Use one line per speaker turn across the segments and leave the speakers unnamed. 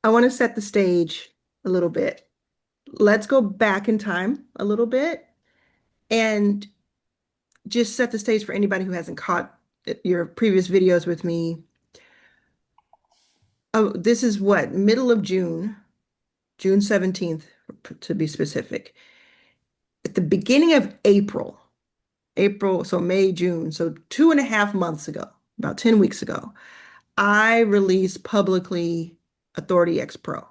I want to set the stage a little bit. Let's go back in time a little bit and just set the stage for anybody who hasn't caught your previous videos with me. Oh, this is what, middle of June, June 17th, to be specific. At the beginning of April, so May, June, so 2.5 months ago, about 10 weeks ago, I released publicly Authority X Pro.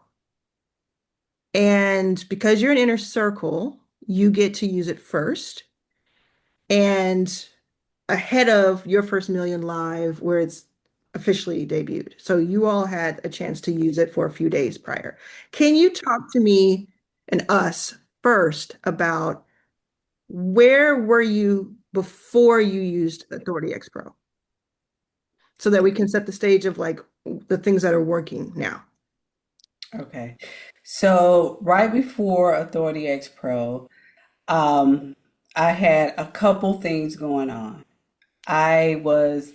And because you're an inner circle, you get to use it first and ahead of your first million live where it's officially debuted. So you all had a chance to use it for a few days prior. Can you talk to me and us first about where were you before you used Authority X Pro so that we can set the stage of like the things that are working now?
Okay. So right before Authority X Pro, um, I had a couple things going on. I was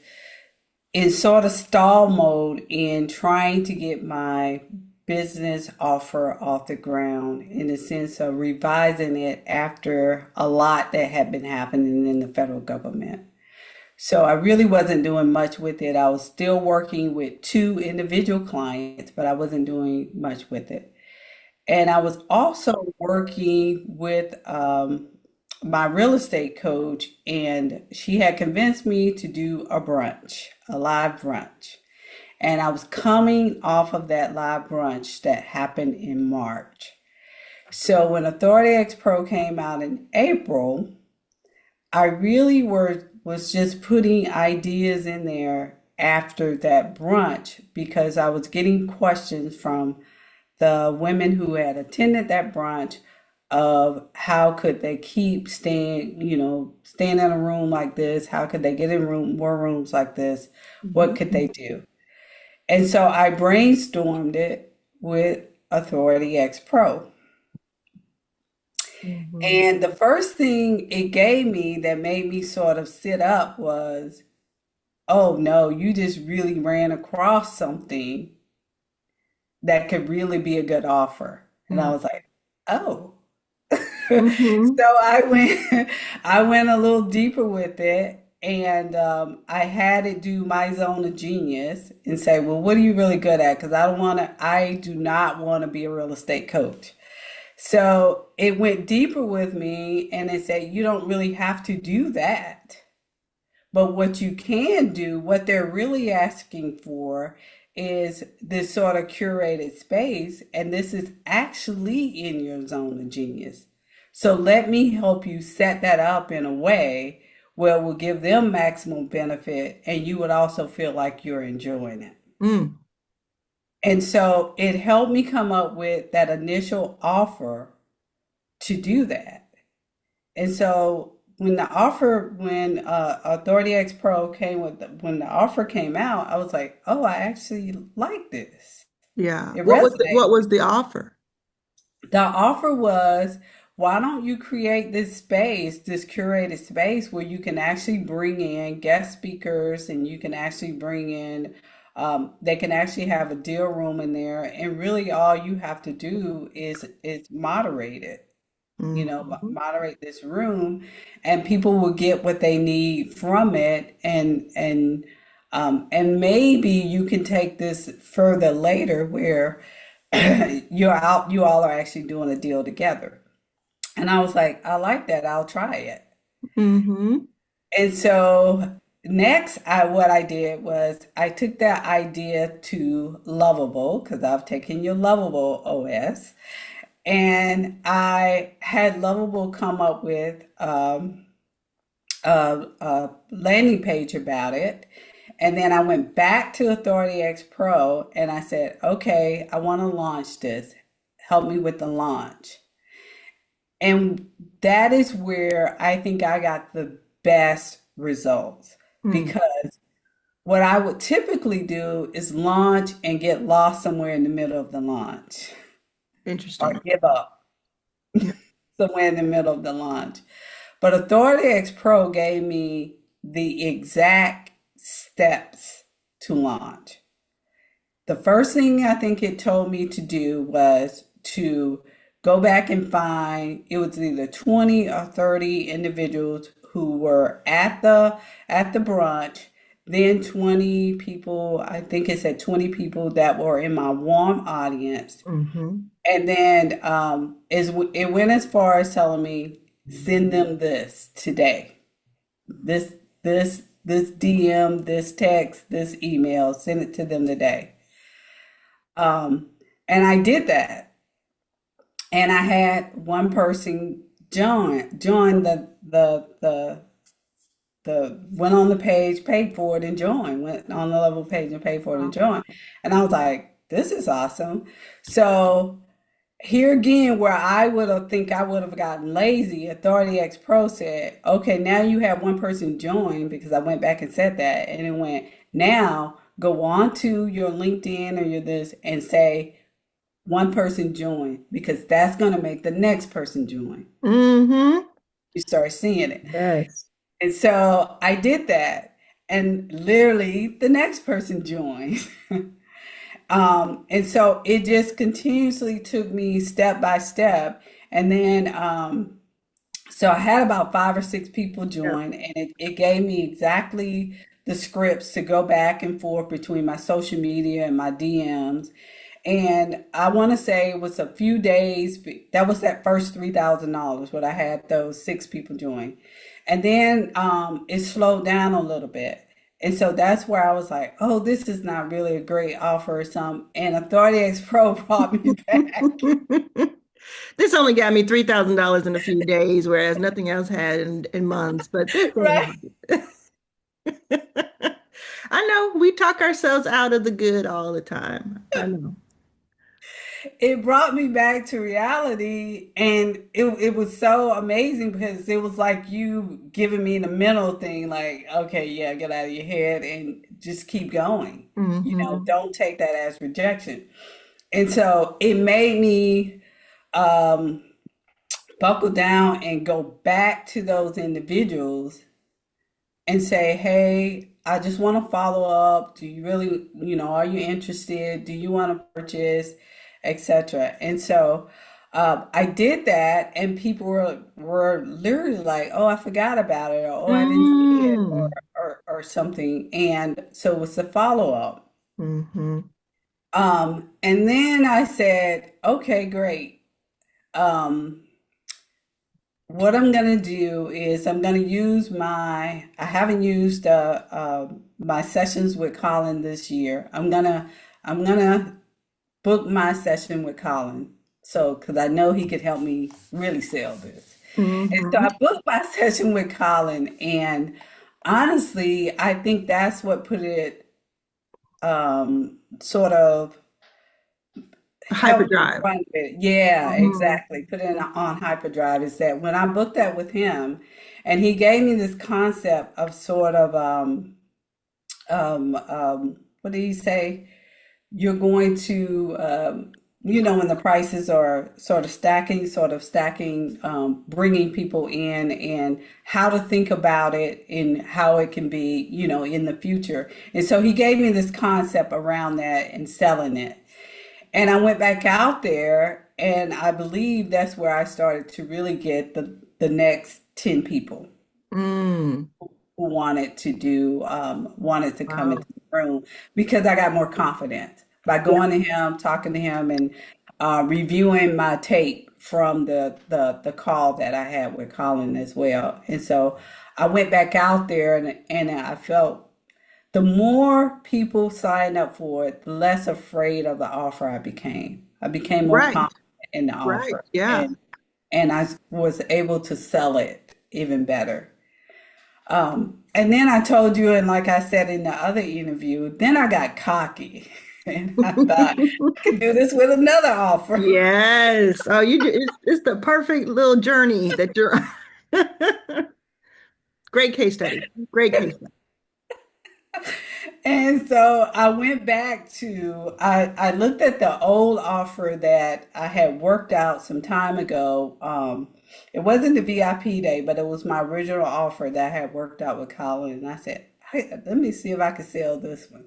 in sort of stall mode in trying to get my business offer off the ground in the sense of revising it after a lot that had been happening in the federal government. So I really wasn't doing much with it. I was still working with two individual clients, but I wasn't doing much with it. And I was also working with my real estate coach, and she had convinced me to do a brunch, a live brunch. And I was coming off of that live brunch that happened in March. So when Authority X Pro came out in April, I really was just putting ideas in there after that brunch because I was getting questions from the women who had attended that brunch of how could they keep staying in a room like this? How could they get in more rooms like this? What
Mhm.
could they do? And so I brainstormed it with Authority X Pro.
Mhm.
And the first thing it gave me that made me sort of sit up was, oh no, you just really ran across something that could really be a good offer. And I
Mhm.
was like, oh.
Mhm.
So I went I went a little deeper with it and I had it do my zone of genius and say, well, what are you really good at? Because I do not want to be a real estate coach. So it went deeper with me and it said, you don't really have to do that. But what you can do, what they're really asking for is this sort of curated space. And this is actually in your zone of genius. So let me help you set that up in a way where it will give them maximum benefit and you would also feel like you're enjoying it.
Mm.
And so it helped me come up with that initial offer to do that. And so when Authority X Pro when the offer came out, I was like, oh, I actually like this.
Yeah.
It
What
resonated.
was the offer?
The offer was, why don't you create this space, this curated space where you can actually bring in guest speakers and you can actually bring in, they can actually have a deal room in there, and really all you have to do is moderate it.
Mhm.
Moderate this room, and people will get what they need from it, and maybe you can take this further later where you all are actually doing a deal together. And I was like, I like that. I'll try it.
Mhm.
And so next, what I did was I took that idea to Lovable because I've taken your Lovable OS, and I had Lovable come up with a landing page about it. And then I went back to Authority X Pro and I said, okay, I want to launch this. Help me with the launch. And that is where I think I got the best results
Mm.
because what I would typically do is launch and get lost somewhere in the middle of the launch or
Interesting.
give up
Yeah.
somewhere in the middle of the launch. But Authority X Pro gave me the exact steps to launch. the first thing I think it told me to do was to go back and find it was either 20 or 30 individuals who were at the brunch, then 20 people, I think it said 20 people that were in my warm audience.
Hmm.
And then it went as far as telling me send them this today. This DM, this text, this email, send it to them today. Um, and I did that. And I had one person join the went on the page, paid for it and joined, went on the level page and paid for it and
Wow.
joined. And I was like, this is awesome. So here again, where I would have gotten lazy, Authority X Pro said, okay, now you have one person join because I went back and said that, and it went, now go on to your LinkedIn or your this and say one person join because that's going to make the next person join.
Hmm.
You start seeing it.
Yes.
And so I did that, and literally the next person joined. And so it just continuously took me step by step. And then, so I had about 5 or 6 people
Yeah.
join, and it gave me exactly the scripts to go back and forth between my social media and my DMs. And I want to say it was a few days, that was that first $3,000 when I had those 6 people join. And then it slowed down a little bit. And so that's where I was like, oh, this is not really a great offer or something. And Authority X Pro brought me back.
This only got me $3,000 in a few days, whereas nothing else had in months. But this ain't
Right.
right. I know we talk ourselves out of the good all the time. I know.
It brought me back to reality, and it was so amazing because it was like you giving me the mental thing, like, okay, yeah, get out of your head and just keep going.
Hmm.
Don't take that as rejection. And so it made me um, buckle down and go back to those individuals and say, hey, I just want to follow up. Do you really, are you interested? Do you want to purchase, etc.? And so I did that, and people were literally like, oh, I forgot about it, or oh, I didn't see it,
Mm.
or something. And so it was the follow up.
Hmm.
And then I said, okay, great. Um, what I'm gonna do is I'm gonna use I haven't used my sessions with Colin this year. I'm gonna book my session with Colin. So, because I know he could help me really sell this. And so
Hmm.
I booked my session with Colin, and honestly, I think that's what put it sort of help me
Hyperdrive.
run with it. Yeah,
Hmm.
exactly. Put it on hyperdrive is that when I booked that with him, and he gave me this concept of sort of what did he say? You're going to when the prices are sort of stacking, bringing people in, and how to think about it and how it can be, in the future. And so he gave me this concept around that and selling it. And I went back out there, and I believe that's where I started to really get the next 10 people
Mm.
who wanted to come
Wow.
into the room because I got more confidence by
Yeah.
going to him, talking to him, and reviewing my tape from the call that I had with Colin as well. And so I went back out there, and I felt the more people signed up for it, the less afraid of the offer I became. I became more
Right.
confident in the
Right.
offer,
Yeah.
and I was able to sell it even better. And then I told you, and like I said in the other interview, then I got cocky, and I thought I could do this with another offer.
Yes. Oh, it's the perfect little journey that you're great case study. Great case study.
And so I went back to, I looked at the old offer that I had worked out some time ago. It wasn't the VIP day, but it was my original offer that I had worked out with Colin. And I said, hey, let me see if I can sell this one.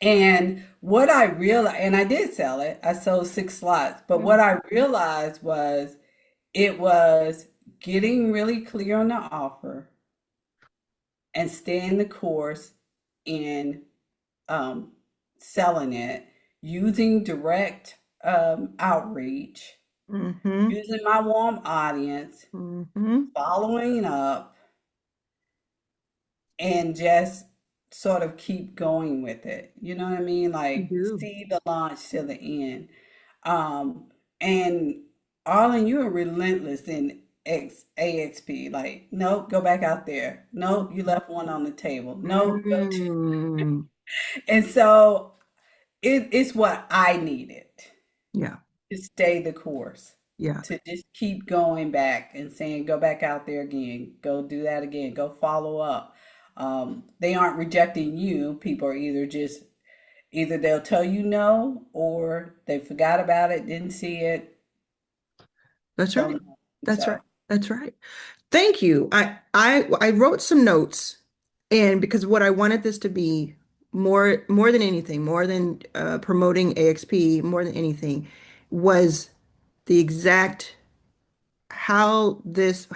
And what I realized, and I did sell it, I sold 6 slots, but what I realized was it was getting really clear on the offer and staying the course in um, selling it, using direct outreach,
Mm-hmm.
using my warm audience,
Mm-hmm.
following up, and just sort of keep going with it. You know what I mean?
You
Like
do.
see the launch to the end. Um, and Arlen, you are relentless in AXP. Like, nope, go back out there. Nope, you left one on the table. Nope, go to.
Mm.
And so it's what I needed
Yeah.
to stay the course,
Yeah.
to just keep going back and saying, go back out there again, go do that again, go follow up. They aren't rejecting you. People are either they'll tell you no or they forgot about it, didn't see it,
That's right.
don't know.
That's right.
So
That's right. Thank you. I wrote some notes, and because what I wanted this to be more than anything, more than promoting AXP, more than anything, was the exact how this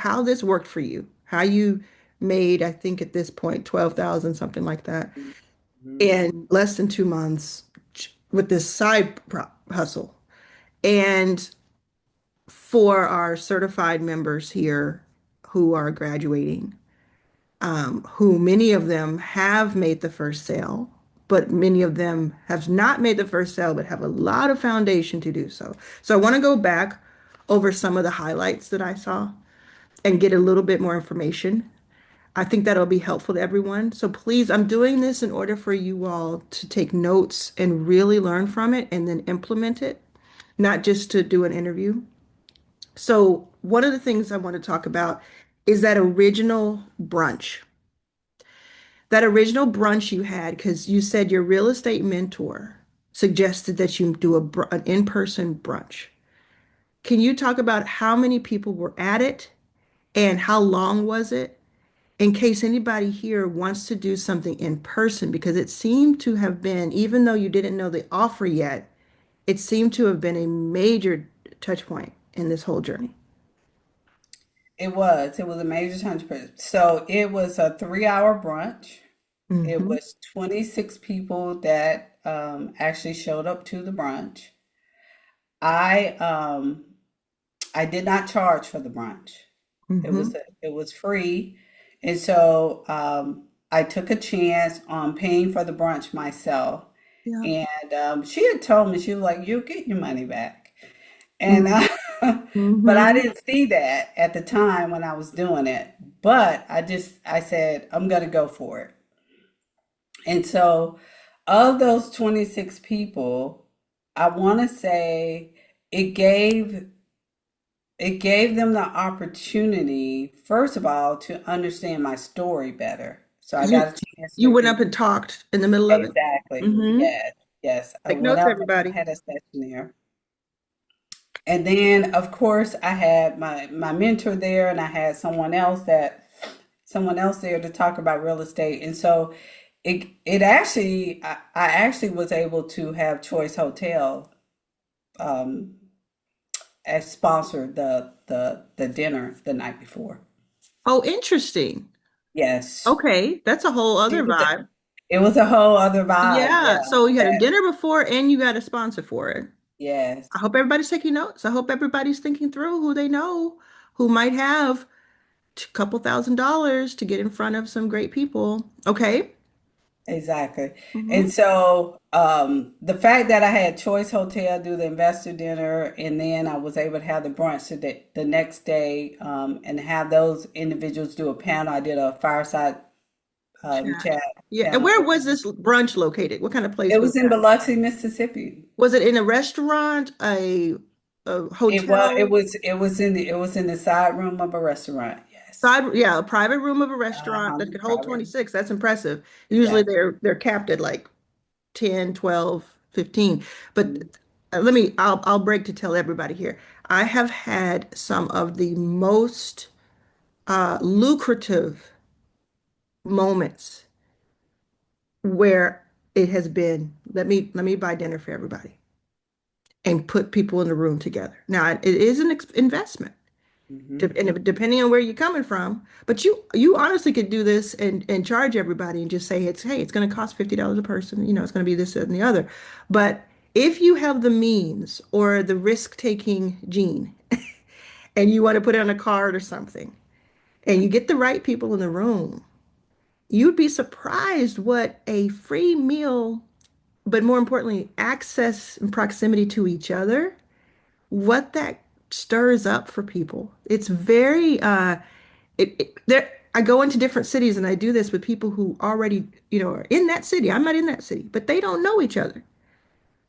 worked for you. How you made, I think at this point, 12,000, something like that,
mhm.
in less than 2 months with this side hustle. And for our certified members here who are graduating, who many of them have made the first sale, but many of them have not made the first sale, but have a lot of foundation to do so. So I want to go back over some of the highlights that I saw and get a little bit more information. I think that'll be helpful to everyone. So please, I'm doing this in order for you all to take notes and really learn from it and then implement it, not just to do an interview. So one of the things I want to talk about is that original brunch. That original brunch you had, because you said your real estate mentor suggested that you do an in-person brunch. Can you talk about how many people were at it and how long was it? In case anybody here wants to do something in person, because it seemed to have been, even though you didn't know the offer yet, it seemed to have been a major touch point in this whole journey.
It was a major change. So it was a 3 hour brunch. It
Hmm.
was 26 people that actually showed up to the brunch. I I did not charge for the brunch.
Hmm.
It was free, and so I took a chance on paying for the brunch myself.
Yeah.
And she had told me, she was like, "You'll get your money back," and but I
Hmm.
didn't see that at the time when I was doing it. But I said I'm gonna go for it, and so of those 26 people, I want to say it gave it gave them the opportunity, first of all, to understand my story better. So I
Because
got a chance
you
to
went up and talked in the middle of it.
exactly,
Hmm.
yes, yes. I
Take
went
notes,
up and
everybody.
had a session there. And then, of course, I had my mentor there, and I had someone else there to talk about real estate. And so it actually I actually was able to have Choice Hotel um, as sponsor the dinner the night before.
Oh, interesting.
Yes.
Okay, that's a whole other
It was a,
vibe.
it was a whole other vibe. Yeah.
Yeah, so you had a
That,
dinner before and you got a sponsor for it.
yes.
I hope everybody's taking notes. I hope everybody's thinking through who they know who might have a couple $1,000s to get in front of some great people. Okay.
Exactly.
Hmm.
And so the fact that I had Choice Hotel do the investor dinner and then I was able to have the brunch the next day and have those individuals do a panel. I did a fireside
Chat.
chat
Yeah. And
panel
where
with
was
them.
this brunch located? What kind of place
It
was
was in
that?
Biloxi, Mississippi.
Was it in a restaurant, a
It
hotel?
was it was in the side room of a restaurant. Yes.
Side, yeah, a private room of a restaurant
Uh-huh.
that could hold
Private.
26. That's impressive. Usually
Exactly.
they're capped at like 10, 12, 15. But I'll break to tell everybody here. I have had some of the most lucrative moments where it has been let me buy dinner for everybody and put people in the room together. Now, it is an investment.
Hmm.
And depending on where you're coming from, but you honestly could do this and charge everybody and just say it's going to cost $50 a person, it's going to be this and the other. But if you have the means or the risk-taking gene and you want to put it on a card or something, and you get the right people in the room, you'd be surprised what a free meal, but more importantly, access and proximity to each other, what that stirs up for people. It's very there I go into different cities and I do this with people who already, are in that city. I'm not in that city, but they don't know each other.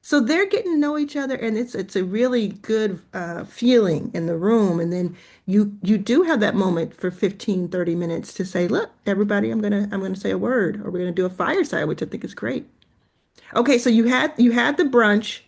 So they're getting to know each other and it's a really good feeling in the room. And then you do have that moment for 15, 30 minutes to say, look, everybody, I'm gonna say a word or we're gonna do a fireside, which I think is great. Okay, so you had the brunch.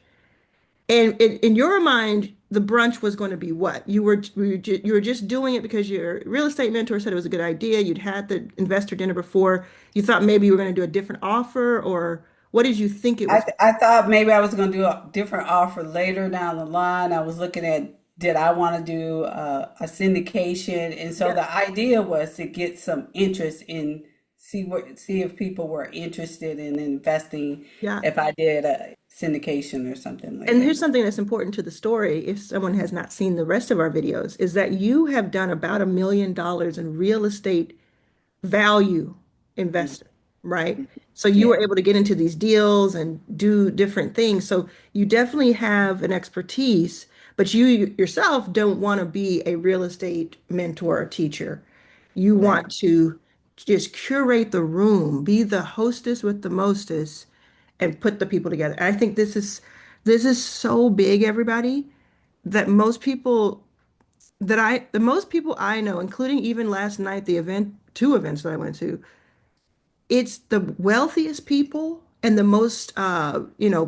And in your mind, the brunch was going to be what? You were just doing it because your real estate mentor said it was a good idea. You'd had the investor dinner before. You thought maybe you were going to do a different offer, or what did you think it was?
I thought maybe I was going to do a different offer later down the line. I was looking at did I want to do a syndication, and so
Yeah,
the idea was to get some interest in see if people were interested in investing
yeah.
if I did a syndication or something like
And
that.
here's something that's important to the story, if someone has not seen the rest of our videos, is that you have done about $1 million in real estate value investing, right?
Mhm.
So you were
Yeah,
able to get into these deals and do different things. So you definitely have an expertise, but you yourself don't want to be a real estate mentor or teacher. You
right.
want to just curate the room, be the hostess with the mostest, and put the people together. And I think this is so big, everybody, that most people I know, including even last night, two events that I went to, it's the wealthiest people and the most,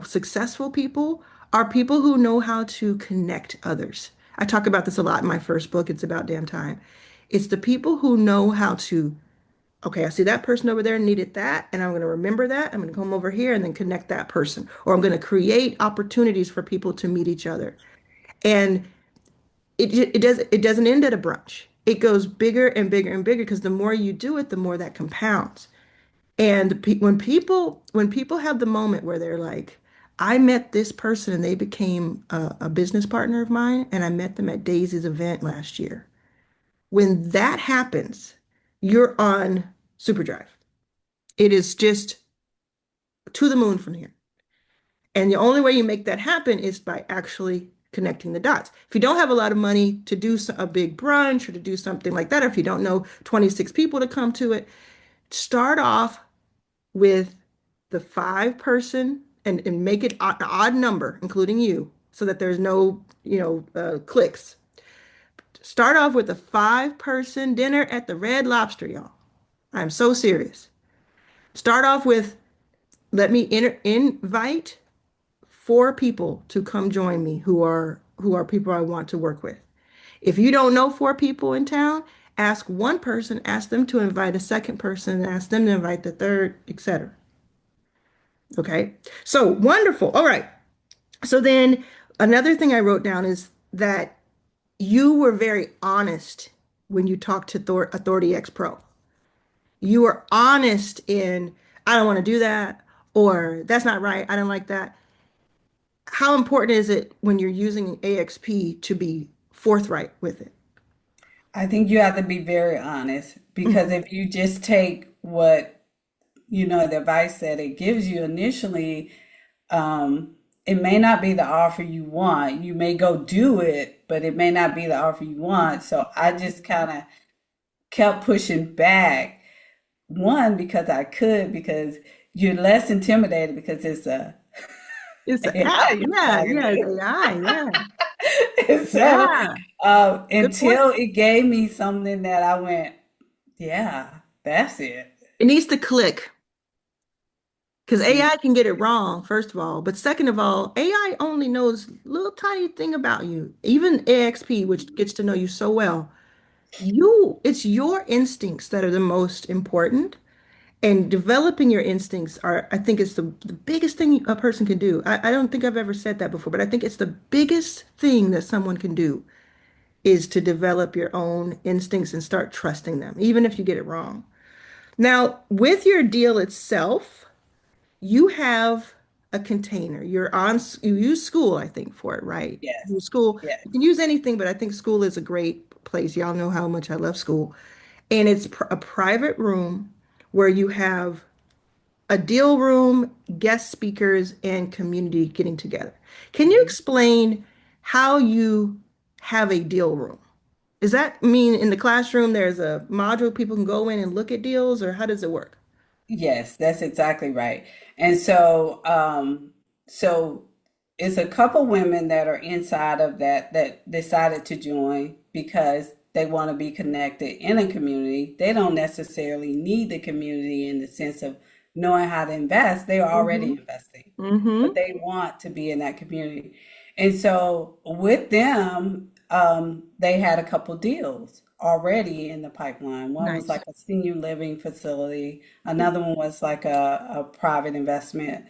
successful people are people who know how to connect others. I talk about this a lot in my first book, It's About Damn Time. It's the people who know how to, okay, I see that person over there needed that, and I'm going to remember that. I'm going to come over here and then connect that person, or I'm going to create opportunities for people to meet each other. And it doesn't end at a brunch. It goes bigger and bigger and bigger because the more you do it, the more that compounds. And when people have the moment where they're like, I met this person and they became a business partner of mine, and I met them at Daisy's event last year. When that happens, you're on Superdrive. It is just to the moon from here. And the only way you make that happen is by actually connecting the dots. If you don't have a lot of money to do a big brunch or to do something like that, or if you don't know 26 people to come to it, start off with the five-person and make it an odd number, including you, so that there's no, clicks. Start off with a five-person dinner at the Red Lobster, y'all. I'm so serious. Start off with let me invite four people to come join me who are people I want to work with. If you don't know four people in town, ask one person, ask them to invite a second person, ask them to invite the third, etc. Okay. So wonderful. All right. So then another thing I wrote down is that you were very honest when you talked to Authority X Pro. You were honest in, I don't want to do that, or that's not right. I don't like that. How important is it when you're using AXP to be forthright with it?
I think you have to be very honest because
Mhm.
if you just take what the advice that it gives you initially, it may not be the offer you want. You may go do it, but it may not be the offer you want. So I just kind of kept pushing back. One, because I could, because you're less intimidated because it's a
It's an
AI
app.
you're
Yeah,
talking
yeah, it's
to.
AI. Yeah.
And so
Yeah. Good point.
until it gave me something that I went, yeah, that's it.
It needs to click. Because
Yeah.
AI can get it wrong, first of all. But second of all, AI only knows little tiny thing about you. Even AXP, which gets to know you so well, it's your instincts that are the most important. And developing your instincts are, I think, is the biggest thing a person can do. I don't think I've ever said that before, but I think it's the biggest thing that someone can do is to develop your own instincts and start trusting them, even if you get it wrong. Now, with your deal itself, you have a container. You use school, I think, for it, right?
Yes.
You use school,
Yes.
you can use anything, but I think school is a great place. Y'all know how much I love school. And it's a private room where you have a deal room, guest speakers, and community getting together. Can you
Mhm.
explain how you have a deal room? Does that mean in the classroom there's a module people can go in and look at deals, or how does it work?
Yes, that's exactly right. And so it's a couple women that are inside of that decided to join because they want to be connected in a community. They don't necessarily need the community in the sense of knowing how to invest. They are already
Mm-hmm.
investing, but
Mm-hmm.
they want to be in that community. And so with them, they had a couple deals already in the pipeline. One was
Nice.
like a senior living facility. Another one was like a private investment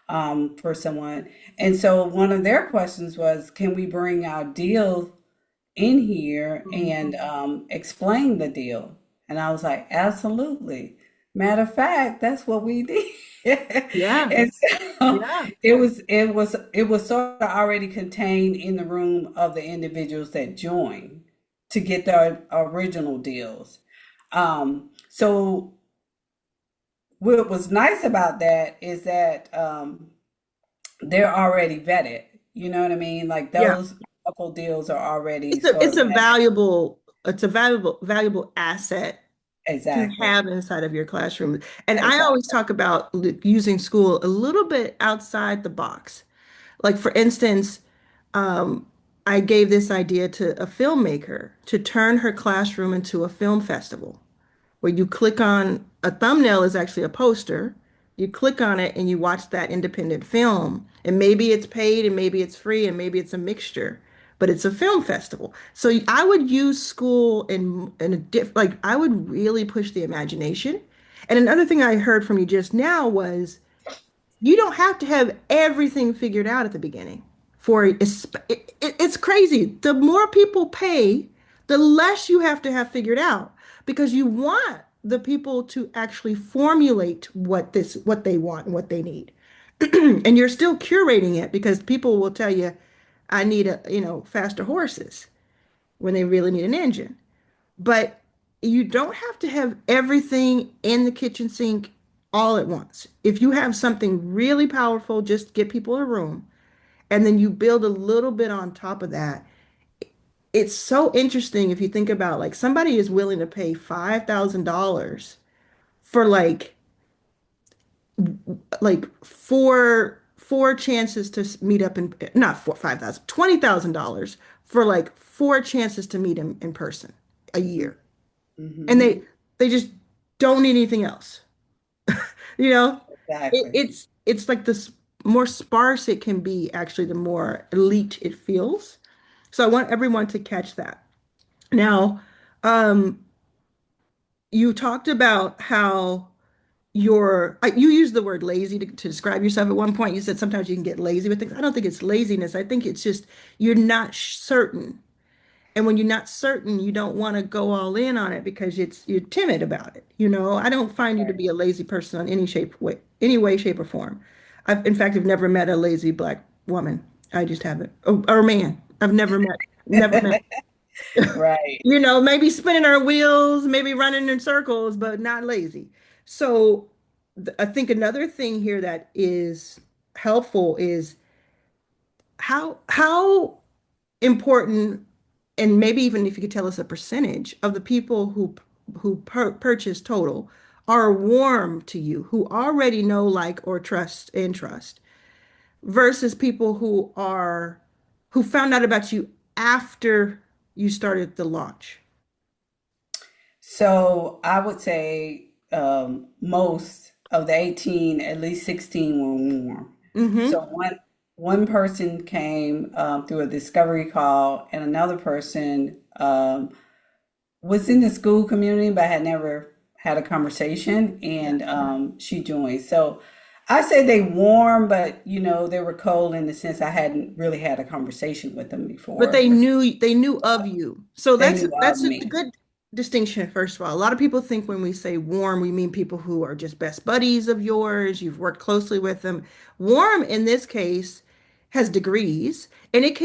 for someone. And so one of their questions was, can we bring our deal in here and
Mhm.
explain the deal? And I was like, absolutely. Matter of fact, that's what we did.
Yeah.
And so
Yeah.
it was sort of already contained in the room of the individuals that joined to get their original deals. So what was nice about that is that they're already vetted. You know what I mean? Like
Yeah.
those couple deals are already
It's a
sort
it's
of
a
vetted.
valuable asset to
Exactly.
have inside of your classroom. And I always
Exactly.
talk about using school a little bit outside the box. Like for instance, um, I gave this idea to a filmmaker to turn her classroom into a film festival where you click on a thumbnail is actually a poster. You click on it and you watch that independent film. And maybe it's paid and maybe it's free and maybe it's a mixture, but it's a film festival. So I would use school in a like I would really push the imagination. And another thing I heard from you just now was you don't have to have everything figured out at the beginning. It's crazy. The more people pay, the less you have to have figured out because you want the people to actually formulate what they want and what they need. And you're still curating it because people will tell you, I need faster horses when they really need an engine. But you don't have to have everything in the kitchen sink all at once. If you have something really powerful, just get people in a room and then you build a little bit on top of that. It's so interesting if you think about like somebody is willing to pay $5,000 for like four chances to meet up in not four 5,000 $20,000 for like four chances to meet him in person a year. And
Mm-hmm.
they just don't need anything else. You know,
Exactly.
it's like this more sparse it can be, actually, the more elite it feels. So I want everyone to catch that. Now, um, you talked about how you used the word lazy to describe yourself at one point. You said sometimes you can get lazy with things. I don't think it's laziness. I think it's just you're not certain. And when you're not certain, you don't want to go all in on it because you're timid about it. I don't find you to
Right.
be a lazy person on any way, shape, or form. In fact, I've never met a lazy black woman. I just haven't. Or man. I've never met.
Right.
Maybe spinning our wheels, maybe running in circles, but not lazy. So I think another thing here that is helpful is how important, and maybe even if you could tell us a percentage of the people who purchase total are warm to you, who already know, like, or trust, versus people who found out about you after you started the launch.
So I would say most of the 18, at least 16 were warm. So
Mm-hmm.
one person came through a discovery call, and another person was in the school community but had never had a conversation,
Yeah.
and she joined. So I say they warm, but they were cold in the sense I hadn't really had a conversation with them
But
before.
they knew of you. So
They
that's
knew of
that's a
me.
good distinction, first of all. A lot of people think when we say warm, we mean people who are just best buddies of yours, you've worked closely with them. Warm in this case has degrees, and it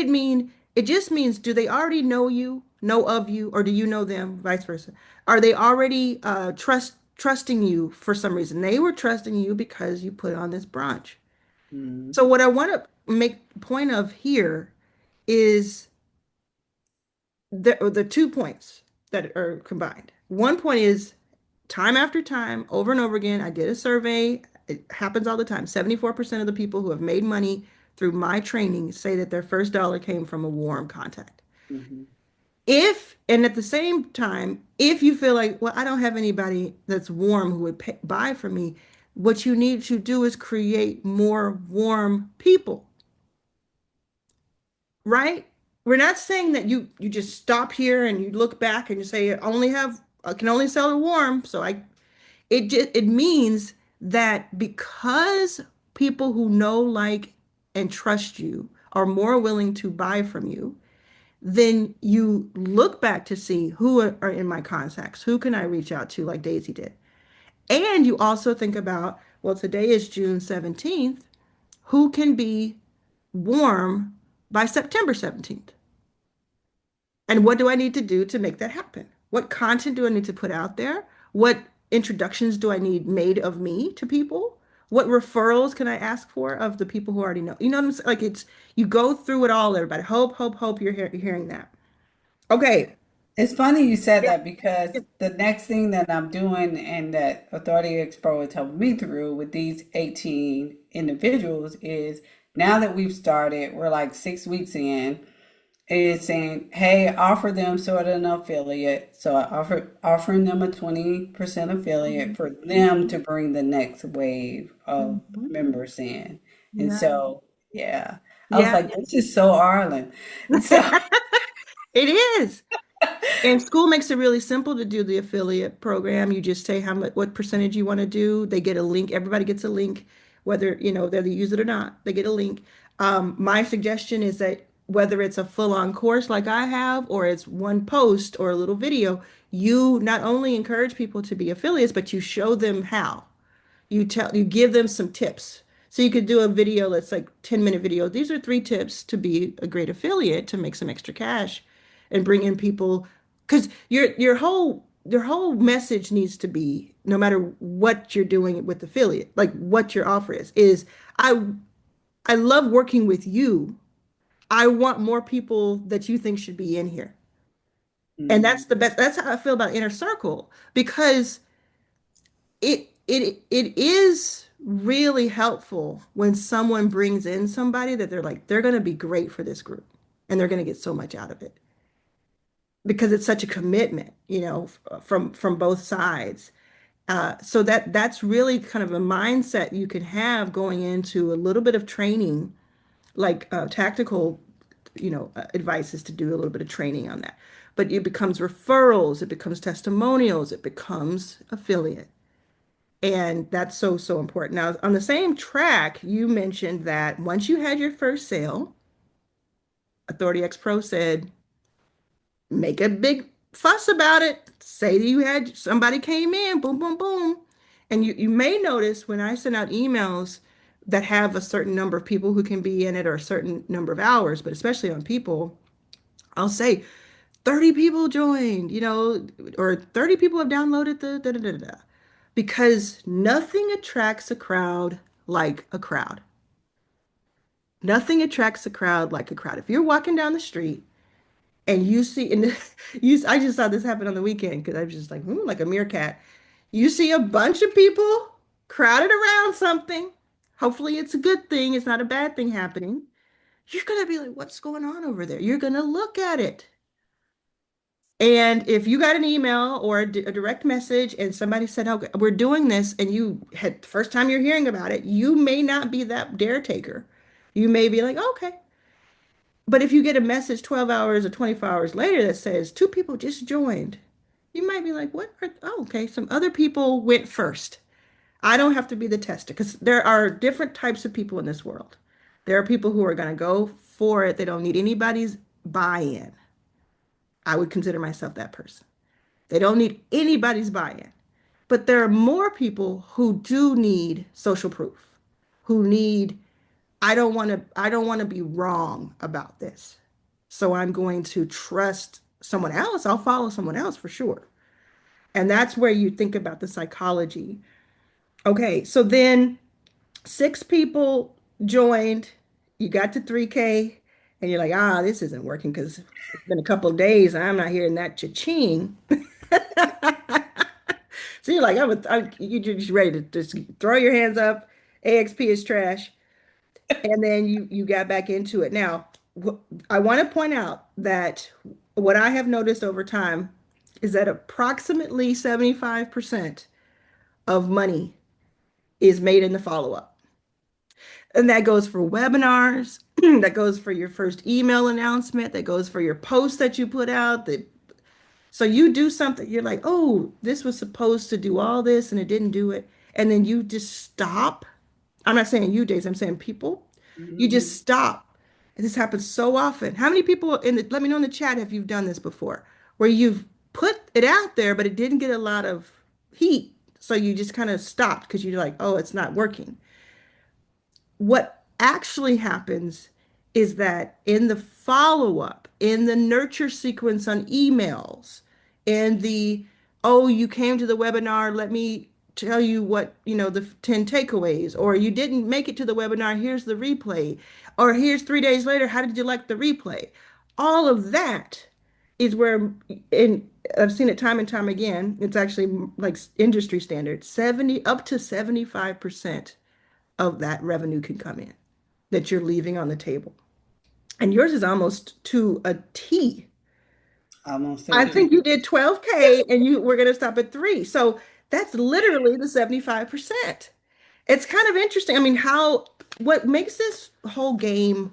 just means do they already know you, know of you, or do you know them, vice versa? Are they already trusting you for some reason? They were trusting you because you put on this brunch.
Mm,
So what I want to make point of here is the 2 points that are combined. One point is time after time, over and over again, I did a survey. It happens all the time. 74% of the people who have made money through my training say that their first dollar came from a warm contact.
mhm,
And at the same time, if you feel like, well, I don't have anybody that's warm who would buy from me, what you need to do is create more warm people, right? We're not saying that you just stop here and you look back and you say I can only sell to warm. It means that because people who know, like, and trust you are more willing to buy from you, then you look back to see who are in my contacts, who can I reach out to, like Daisy did. And you also think about, well, today is June 17th, who can be warm by September 17th? And what do I need to do to make that happen? What content do I need to put out there? What introductions do I need made of me to people? What referrals can I ask for of the people who already know? You know what I'm saying? Like you go through it all, everybody. Hope, hope, hope you're hearing that. Okay.
It's funny you said
Yeah.
that because the next thing that I'm doing and that Authority Expo is helping me through with these 18 individuals is now that we've started, we're like 6 weeks in, is saying, hey, offer them sort of an affiliate. So offering them a 20% affiliate for them to bring the next wave of
Mhm.
members in. And
Yeah.
so, yeah, I was
Yeah.
like, this is so Arlen. So,
It is. And school makes it really simple to do the affiliate program. You just say how much, what percentage you want to do. They get a link. Everybody gets a link, whether they use it or not. They get a link. My suggestion is that whether it's a full-on course like I have, or it's one post or a little video, you not only encourage people to be affiliates, but you show them how. You give them some tips. So you could do a video that's like 10-minute video. These are 3 tips to be a great affiliate to make some extra cash and bring in people because your whole message needs to be, no matter what you're doing with affiliate, like what your offer is I I love working with you. I want more people that you think should be in here. And
mm,
that's the best. That's how I feel about Inner Circle because it is really helpful when someone brings in somebody that they're going to be great for this group and they're going to get so much out of it because it's such a commitment, from both sides. So that's really kind of a mindset you can have going into a little bit of training, like tactical, advice is to do a little bit of training on that. But it becomes referrals, it becomes testimonials, it becomes affiliate. And that's so, so important. Now, on the same track, you mentioned that once you had your first sale, Authority X Pro said, make a big fuss about it. Say that you had somebody came in, boom, boom, boom. And you may notice when I send out emails that have a certain number of people who can be in it or a certain number of hours, but especially on people, I'll say 30 people joined, or 30 people have downloaded the da da da da. Because nothing attracts a crowd like a crowd. Nothing attracts a crowd like a crowd. If you're walking down the street and you see, and I just saw this happen on the weekend because I was just like, like a meerkat. You see a bunch of people crowded around something. Hopefully, it's a good thing. It's not a bad thing happening. You're gonna be like, what's going on over there? You're gonna look at it. And if you got an email or a direct message and somebody said, "Okay, we're doing this," and you had first time you're hearing about it, you may not be that dare taker. You may be like, "Okay." But if you get a message 12 hours or 24 hours later that says 2 people just joined, You might be like, what? Oh, okay. Some other people went first. I don't have to be the tester because there are different types of people in this world. There are people who are going to go for it. They don't need anybody's buy-in. I would consider myself that person. They don't need anybody's buy-in. But there are more people who do need social proof, who need, I don't want to be wrong about this. So I'm going to trust someone else. I'll follow someone else for sure. And that's where you think about the psychology. Okay, so then six people joined, you got to 3K, and you're like, this isn't working because it's been a couple of days and I'm not hearing that cha-ching. So you're like, you're just ready to just throw your hands up. AXP is trash. And then you got back into it. Now, I want to point out that what I have noticed over time is that approximately 75% of money is made in the follow-up. And that goes for webinars, that goes for your first email announcement, that goes for your post that you put out. So you do something, you're like, oh, this was supposed to do all this and it didn't do it. And then you just stop. I'm not saying you, Days, I'm saying people. You just
Mhm.
stop. And this happens so often. How many people let me know in the chat if you've done this before, where you've put it out there, but it didn't get a lot of heat. So you just kind of stopped because you're like, oh, it's not working. What actually happens is that in the follow up, in the nurture sequence on emails, in the, oh, you came to the webinar, let me tell you what, the 10 takeaways, or you didn't make it to the webinar, here's the replay, or here's 3 days later, how did you like the replay? All of that is where, and I've seen it time and time again, it's actually like industry standard, 70 up to 75% of that revenue can come in that you're leaving on the table. And yours is almost to a T.
Almost to
I
a
think
T.
you did 12K and you were going to stop at 3. So that's literally the 75%. It's kind of interesting. I mean, what makes this whole game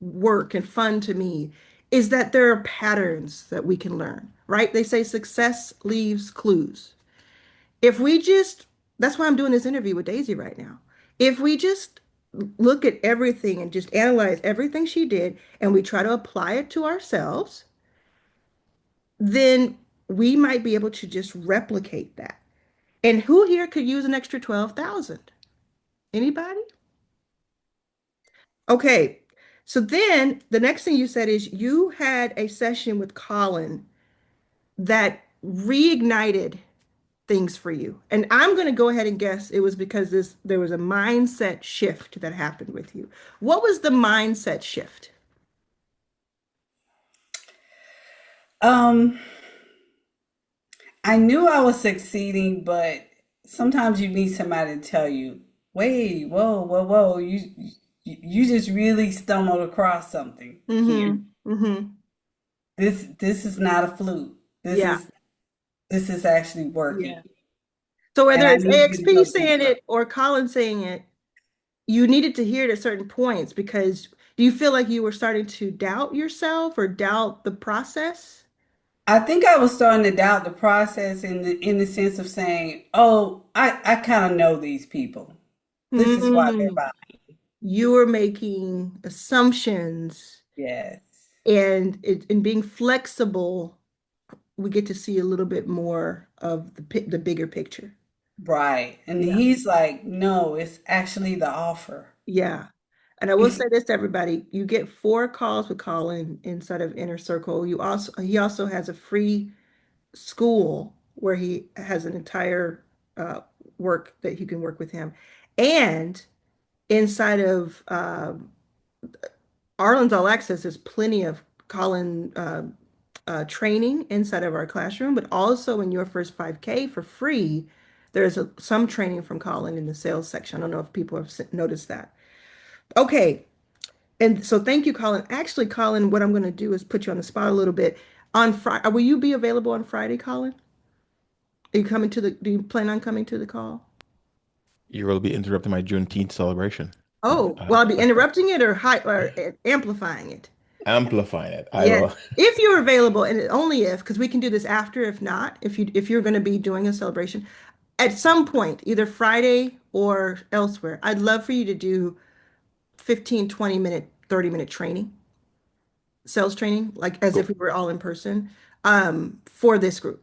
work and fun to me is that there are patterns that we can learn, right? They say success leaves clues. If we just, that's why I'm doing this interview with Daisy right now. If we just look at everything and just analyze everything she did and we try to apply it to ourselves, then we might be able to just replicate that. And who here could use an extra 12,000? Anybody? Okay. So then the next thing you said is you had a session with Colin that reignited things for you. And I'm going to go ahead and guess it was because there was a mindset shift that happened with you. What was the mindset shift?
Um, I knew I was succeeding, but sometimes you need somebody to tell you, "Wait, whoa, whoa, whoa! You just really stumbled across something here.
Mm-hmm. Mm-hmm.
This is not a fluke. This
Yeah.
is this is actually
Yeah.
working,
So
and
whether
I
it's
need you to
AXP
go keep
saying
up."
it or Colin saying it, you needed to hear it at certain points because do you feel like you were starting to doubt yourself or doubt the process?
I think I was starting to doubt the process in the sense of saying, "Oh, I kind of know these people. This is why they're
Mm.
buying."
You were making assumptions
Yes.
and being flexible, we get to see a little bit more of the bigger picture.
Right. And
Yeah.
he's like, no, it's actually the offer.
Yeah. And I will say this to everybody, you get 4 calls with Colin inside of Inner Circle. He also has a free school where he has an entire work that you can work with him. And inside of Arlen's All Access, there's plenty of Colin training inside of our classroom, but also in your first 5K for free, there's some training from Colin in the sales section. I don't know if people have noticed that. Okay. And so thank you, Colin. Actually, Colin, what I'm going to do is put you on the spot a little bit. On Friday, will you be available on Friday, Colin? Do you plan on coming to the call?
You will be interrupting my Juneteenth celebration.
Oh,
Uh,
well, I'll be interrupting it or amplifying it.
amplifying it. I
Yeah.
will.
If you're available, and only if, because we can do this after, if not, if you're going to be doing a celebration at some point, either Friday or elsewhere, I'd love for you to do 15, 20 minute, 30-minute training, sales training, like as if
Cool.
we were all in person, for this group.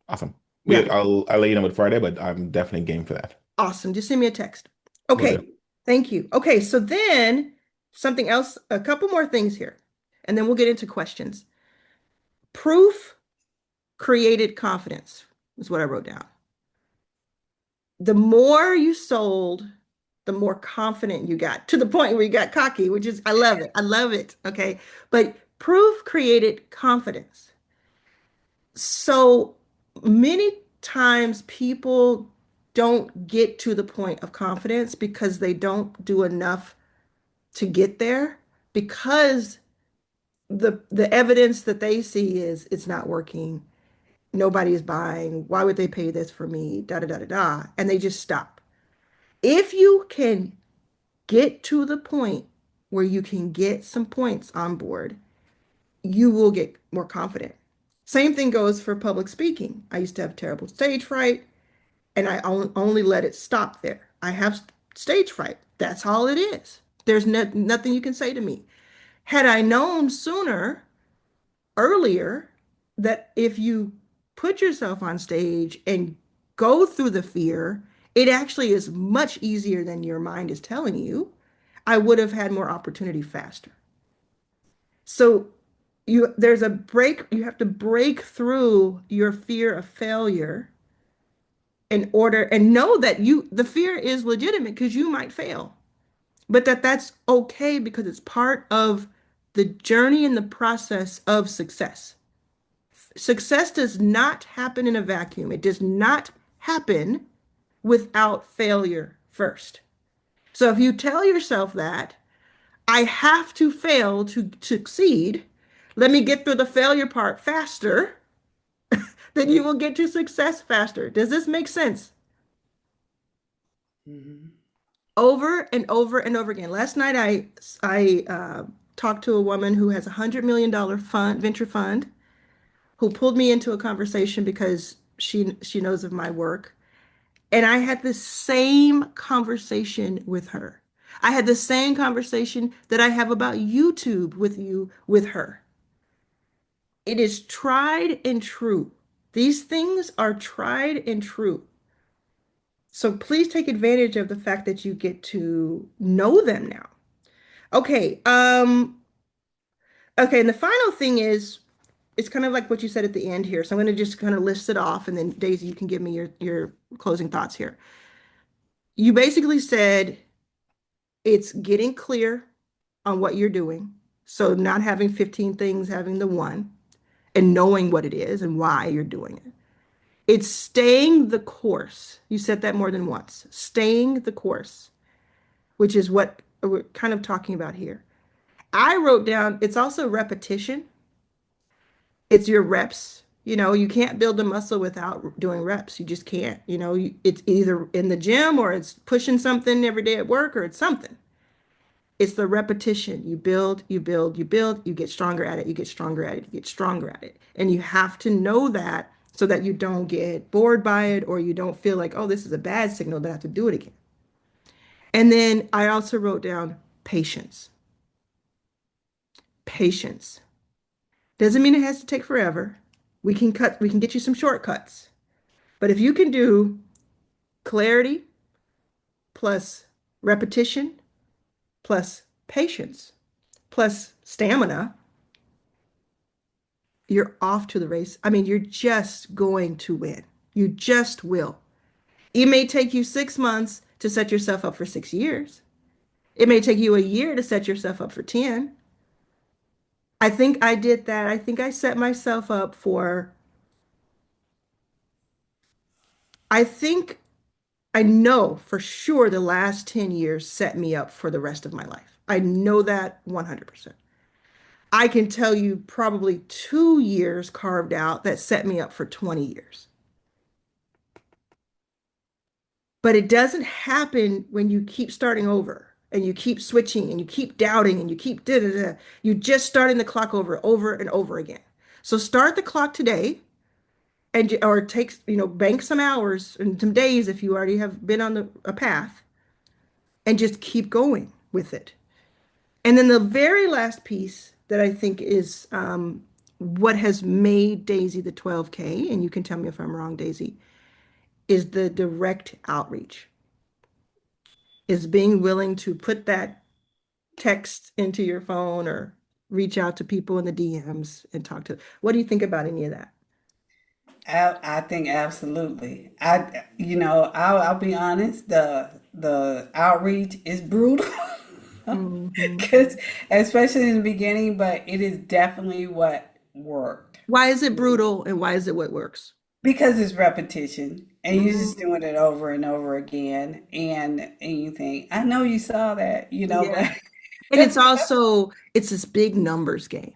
Awesome.
Yeah.
I'll let you know with Friday, but I'm definitely game for that.
Awesome. Just send me a text.
Will do.
Okay. Thank you. Okay. So then something else, a couple more things here, and then we'll get into questions. Proof created confidence is what I wrote down. The more you sold, the more confident you got to the point where you got cocky, which is, I love it. I love it. Okay. But proof created confidence. So many times people don't get to the point of confidence because they don't do enough to get there because the evidence that they see is it's not working. Nobody is buying. Why would they pay this for me? Da da da da da. And they just stop. If you can get to the point where you can get some points on board, you will get more confident. Same thing goes for public speaking. I used to have terrible stage fright, and I only let it stop there. I have stage fright. That's all it is. There's nothing you can say to me. Had I known sooner, earlier, that if you put yourself on stage and go through the fear, it actually is much easier than your mind is telling you. I would have had more opportunity faster. So there's a break, you have to break through your fear of failure in order and know that the fear is legitimate because you might fail, but that's okay because it's part of the journey and the process of success. Success does not happen in a vacuum. It does not happen without failure first. So if you tell yourself that, I have to fail to succeed, let me get through the failure part faster, then you will get to success faster. Does this make sense?
Mhm.
Over and over and over again. Last night I talked to a woman who has $100 million fund, venture fund, who pulled me into a conversation because she knows of my work. And I had the same conversation with her. I had the same conversation that I have about YouTube with you with her. It is tried and true. These things are tried and true. So please take advantage of the fact that you get to know them now. Okay, okay, and the final thing is it's kind of like what you said at the end here. So I'm going to just kind of list it off and then Daisy, you can give me your closing thoughts here. You basically said it's getting clear on what you're doing. So not having 15 things, having the one and knowing what it is and why you're doing it. It's staying the course. You said that more than once. Staying the course, which is what we're kind of talking about here. I wrote down it's also repetition. It's your reps. You know, you can't build a muscle without doing reps. You just can't. You know, it's either in the gym or it's pushing something every day at work or it's something. It's the repetition. You build, you build, you build, you get stronger at it, you get stronger at it, you get stronger at it. And you have to know that so that you don't get bored by it or you don't feel like, oh, this is a bad signal, but I have to do it again. And then I also wrote down patience. Patience. Doesn't mean it has to take forever. We can get you some shortcuts. But if you can do clarity plus repetition plus patience plus stamina, you're off to the race. I mean, you're just going to win. You just will. It may take you 6 months to set yourself up for 6 years. It may take you a year to set yourself up for 10. I think I did that. I think I set myself up for, I think I know for sure the last 10 years set me up for the rest of my life. I know that 100%. I can tell you probably 2 years carved out that set me up for 20 years. But it doesn't happen when you keep starting over. and you keep switching and you keep doubting and you keep da da da, you're just starting the clock over and over again. So start the clock today and or take, bank some hours and some days if you already have been on a path and just keep going with it. And then the very last piece that I think is what has made Daisy the 12K, and you can tell me if I'm wrong, Daisy, is the direct outreach, is being willing to put that text into your phone or reach out to people in the DMs and talk to. What do you think about any of that?
I think absolutely. I'll be honest. The outreach is brutal,
Hmm.
because especially in the beginning, but it is definitely what worked.
Why is it brutal and why is it what works?
Because it's repetition, and you're just
Mm,
doing it over and over again, and you think, I know you saw that,
yeah. And
but
it's also it's this big numbers game.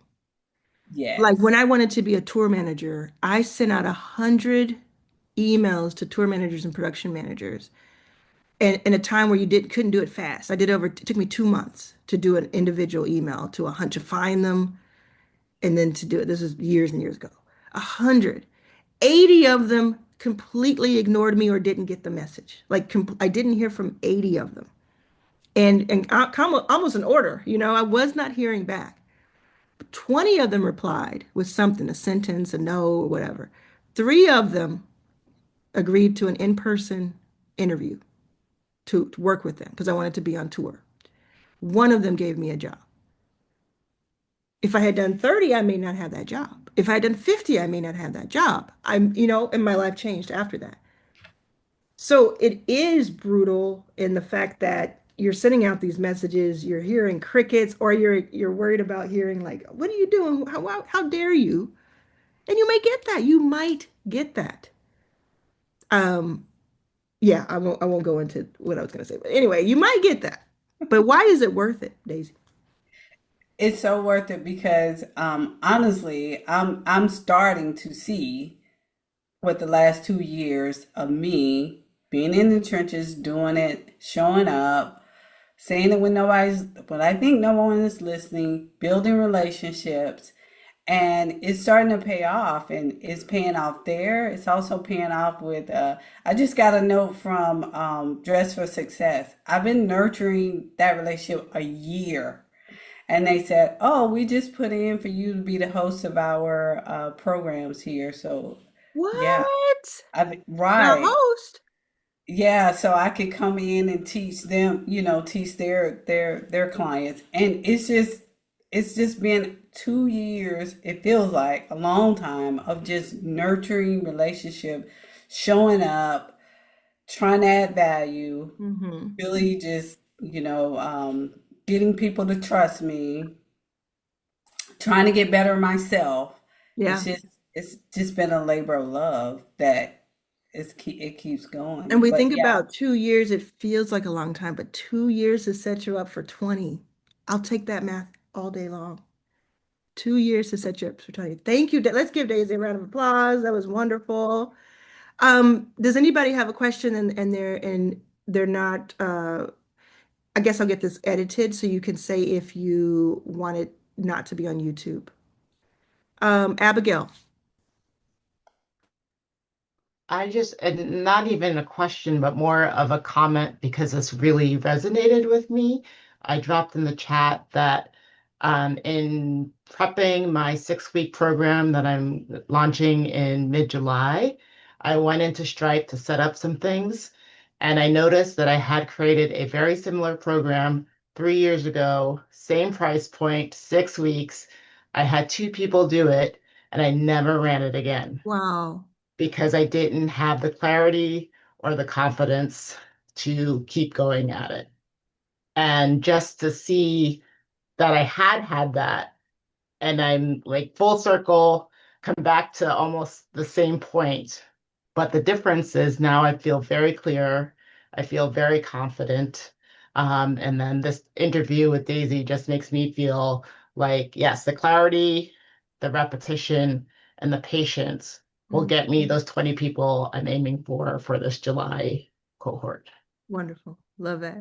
Like when
yes.
I wanted to be a tour manager, I sent out 100 emails to tour managers and production managers. And in a time where you couldn't do it fast. It took me 2 months to do an individual email to 100, to find them and then to do it. This was years and years ago. 180 of them completely ignored me or didn't get the message. Like I didn't hear from 80 of them. And almost an order, I was not hearing back. 20 of them replied with something, a sentence, a no, or whatever. Three of them agreed to an in-person interview to work with them because I wanted to be on tour. One of them gave me a job. If I had done 30, I may not have that job. If I had done 50, I may not have that job. And my life changed after that. So it is brutal in the fact that you're sending out these messages, you're hearing crickets, or you're worried about hearing like, "What are you doing? How dare you?" And you may get that. You might get that. Um, yeah, I won't go into what I was gonna say, but anyway, you might get that. But why is it worth it, Daisy?
It's so worth it because honestly, I'm starting to see what the last 2 years of me being in the trenches, doing it, showing up, saying it when I think no one is listening, building relationships, and it's starting to pay off, and it's paying off there. It's also paying off with, I just got a note from Dress for Success. I've been nurturing that relationship a year. And they said, "Oh, we just put in for you to be the host of our programs here." So, yeah,
What? The
right.
host?
Yeah, so I could come in and teach them, teach their clients. And it's just been 2 years, it feels like a long time of just nurturing relationship, showing up, trying to add value,
Hmm.
really just, getting people to trust me, trying to get better myself. It's
Yeah.
just it's just been a labor of love that it keeps
And
going.
we
But
think
yeah,
about 2 years, it feels like a long time, but 2 years to set you up for 20. I'll take that math all day long. 2 years to set you up for 20. Thank you. Let's give Daisy a round of applause. That was wonderful. Does anybody have a question and they're not I guess I'll get this edited so you can say if you want it not to be on YouTube. Abigail.
I just, and not even a question, but more of a comment because this really resonated with me. I dropped in the chat that in prepping my 6-week program that I'm launching in mid-July, I went into Stripe to set up some things. And I noticed that I had created a very similar program 3 years ago, same price point, 6 weeks. I had two people do it, and I never ran it again
Wow.
because I didn't have the clarity or the confidence to keep going at it. And just to see that I had that, and I'm like full circle, come back to almost the same point. But the difference is now I feel very clear. I feel very confident. And then this interview with Daisy just makes me feel like, yes, the clarity, the repetition, and the patience will
Mm,
get me those 20 people I'm aiming for this July cohort.
wonderful. Love that.